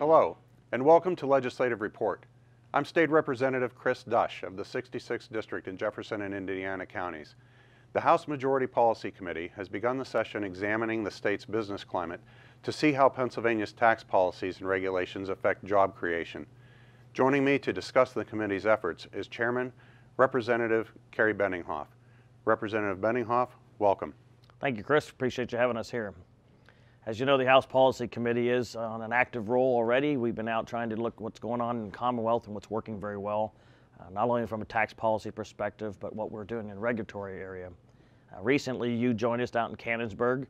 Hello, and welcome to Legislative Report. I'm State Representative Cris Dush of the 66th District in Jefferson and Indiana counties. The House Majority Policy Committee has begun the session examining the state's business climate to see how Pennsylvania's tax policies and regulations affect job creation. Joining me to discuss the committee's efforts is Chairman Representative Kerry Benninghoff. Representative Benninghoff, welcome. Thank you, Chris. Appreciate you having us here. As you know, the House Policy Committee is on an active role already. We've been out trying to look what's going on in Commonwealth and what's working very well, not only from a tax policy perspective, but what we're doing in the regulatory area. Recently, you joined us out in Canonsburg,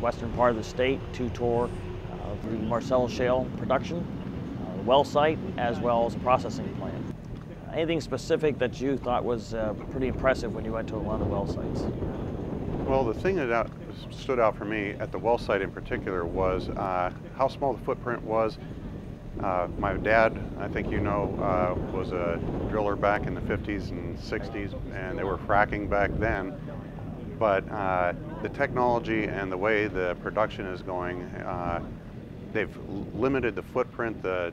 western part of the state, to tour the Marcellus Shale production, the well site, as well as a processing plant. Anything specific that you thought was pretty impressive when you went to one of the well sites? Well, the thing that stood out for me at the well site in particular was how small the footprint was. My dad, I think you know, was a driller back in the 50s and 60s, and they were fracking back then. But the technology and the way the production is going, they've limited the footprint. The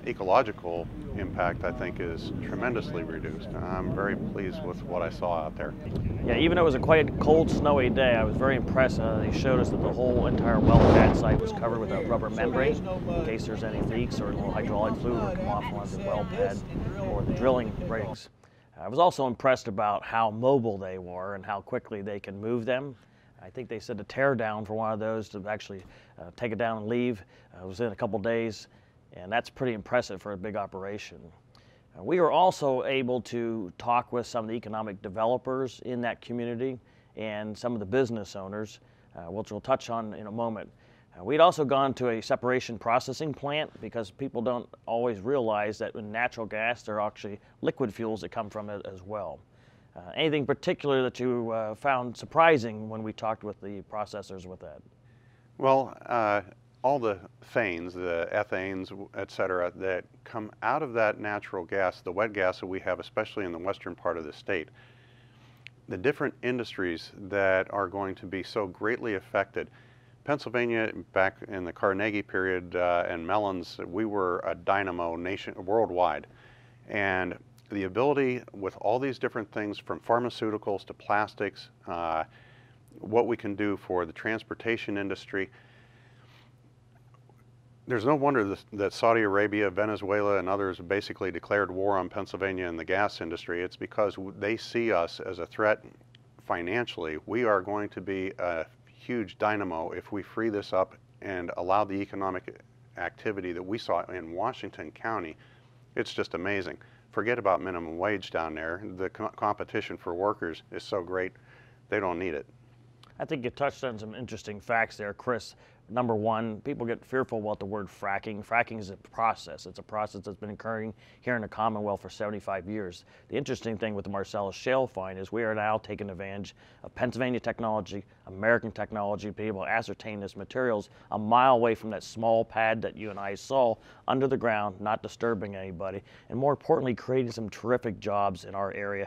ecological impact, I think, is tremendously reduced. I'm very pleased with what I saw out there. Yeah, even though it was a quite cold, snowy day, I was very impressed. They showed us that the whole entire well pad site was covered with a rubber membrane in case there's any leaks or a little hydraulic fluid would come off one of the well pad or the drilling rigs. I was also impressed about how mobile they were and how quickly they can move them. I think they said to tear down for one of those to actually take it down and leave was in a couple days, and that's pretty impressive for a big operation. We were also able to talk with some of the economic developers in that community and some of the business owners, which we'll touch on in a moment. We'd also gone to a separation processing plant because people don't always realize that in natural gas there are actually liquid fuels that come from it as well. Anything particular that you found surprising when we talked with the processors with that? Well, all the phanes, the ethanes, et cetera, that come out of that natural gas, the wet gas that we have, especially in the western part of the state, the different industries that are going to be so greatly affected. Pennsylvania, back in the Carnegie period and Mellon's, we were a dynamo nation worldwide. And the ability with all these different things from pharmaceuticals to plastics, what we can do for the transportation industry. There's no wonder that Saudi Arabia, Venezuela, and others basically declared war on Pennsylvania and the gas industry. It's because they see us as a threat financially. We are going to be a huge dynamo if we free this up and allow the economic activity that we saw in Washington County. It's just amazing. Forget about minimum wage down there. The competition for workers is so great, they don't need it. I think you touched on some interesting facts there, Chris. Number one, people get fearful about the word fracking. Fracking is a process. It's a process that's been occurring here in the Commonwealth for 75 years. The interesting thing with the Marcellus Shale find is we are now taking advantage of Pennsylvania technology, American technology, to be able to ascertain this materials a mile away from that small pad that you and I saw under the ground, not disturbing anybody, and more importantly, creating some terrific jobs in our area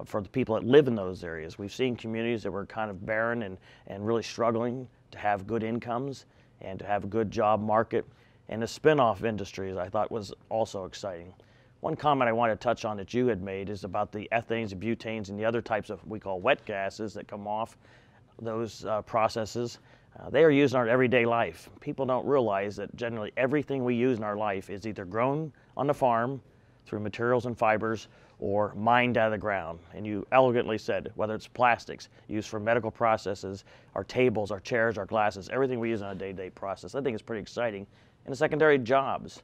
for the people that live in those areas. We've seen communities that were kind of barren and really struggling to have good incomes and to have a good job market. And the spin-off industries I thought was also exciting. One comment I want to touch on that you had made is about the ethanes and butanes and the other types of we call wet gases that come off those processes. They are used in our everyday life. People don't realize that generally everything we use in our life is either grown on the farm through materials and fibers or mined out of the ground. And you elegantly said, whether it's plastics used for medical processes, our tables, our chairs, our glasses, everything we use on a day-to-day process. I think it's pretty exciting. And the secondary jobs.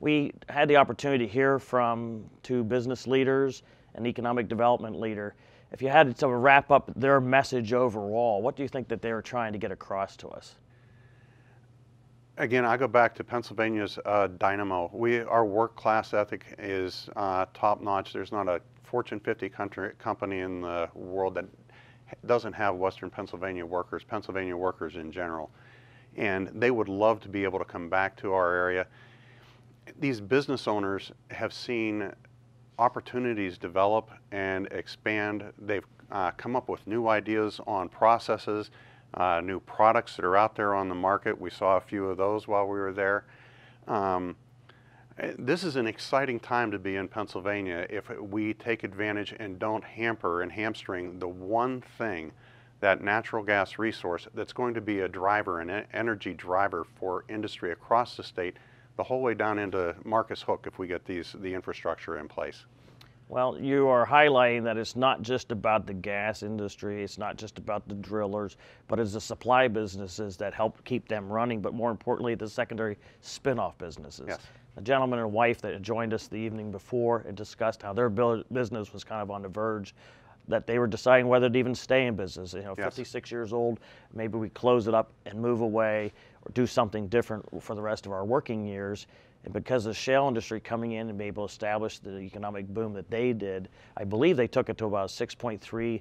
We had the opportunity to hear from two business leaders, an economic development leader. If you had to wrap up their message overall, what do you think that they were trying to get across to us? Again, I go back to Pennsylvania's dynamo. Our work-class ethic is top-notch. There's not a Fortune 50 company in the world that doesn't have Western Pennsylvania workers in general. And they would love to be able to come back to our area. These business owners have seen opportunities develop and expand. They've come up with new ideas on processes, new products that are out there on the market. We saw a few of those while we were there. This is an exciting time to be in Pennsylvania if we take advantage and don't hamper and hamstring the one thing, that natural gas resource that's going to be a driver, an energy driver for industry across the state, the whole way down into Marcus Hook if we get the infrastructure in place. Well, you are highlighting that it's not just about the gas industry, it's not just about the drillers, but it's the supply businesses that help keep them running, but more importantly, the secondary spin-off businesses. Yes. A gentleman and wife that joined us the evening before and discussed how their business was kind of on the verge, that they were deciding whether to even stay in business. You know, Yes. 56 years old, maybe we close it up and move away or do something different for the rest of our working years. And because of the shale industry coming in and being able to establish the economic boom that they did, I believe they took it to about a $6.3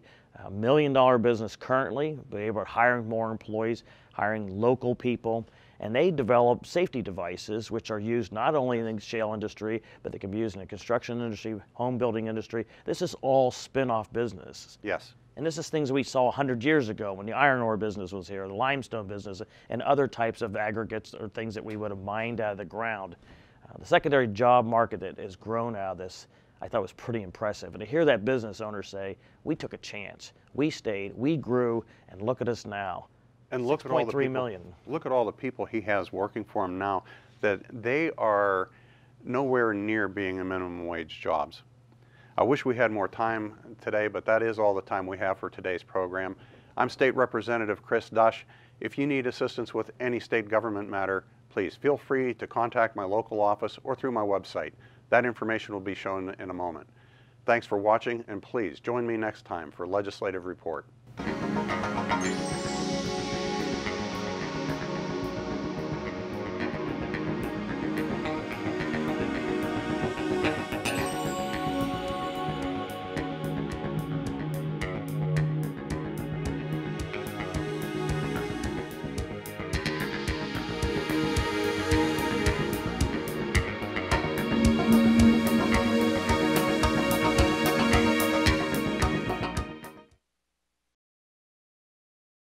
million business currently, but able to hiring more employees, hiring local people, and they develop safety devices which are used not only in the shale industry, but they can be used in the construction industry, home building industry. This is all spin-off business. Yes. And this is things we saw 100 years ago when the iron ore business was here, the limestone business, and other types of aggregates or things that we would have mined out of the ground. The secondary job market that has grown out of this, I thought was pretty impressive. And to hear that business owner say, we took a chance, we stayed, we grew, and look at us now. And look at all the 6.3 people, million. Look at all the people he has working for him now, that they are nowhere near being in minimum wage jobs. I wish we had more time today, but that is all the time we have for today's program. I'm State Representative Cris Dush. If you need assistance with any state government matter, please feel free to contact my local office or through my website. That information will be shown in a moment. Thanks for watching, and please join me next time for Legislative Report.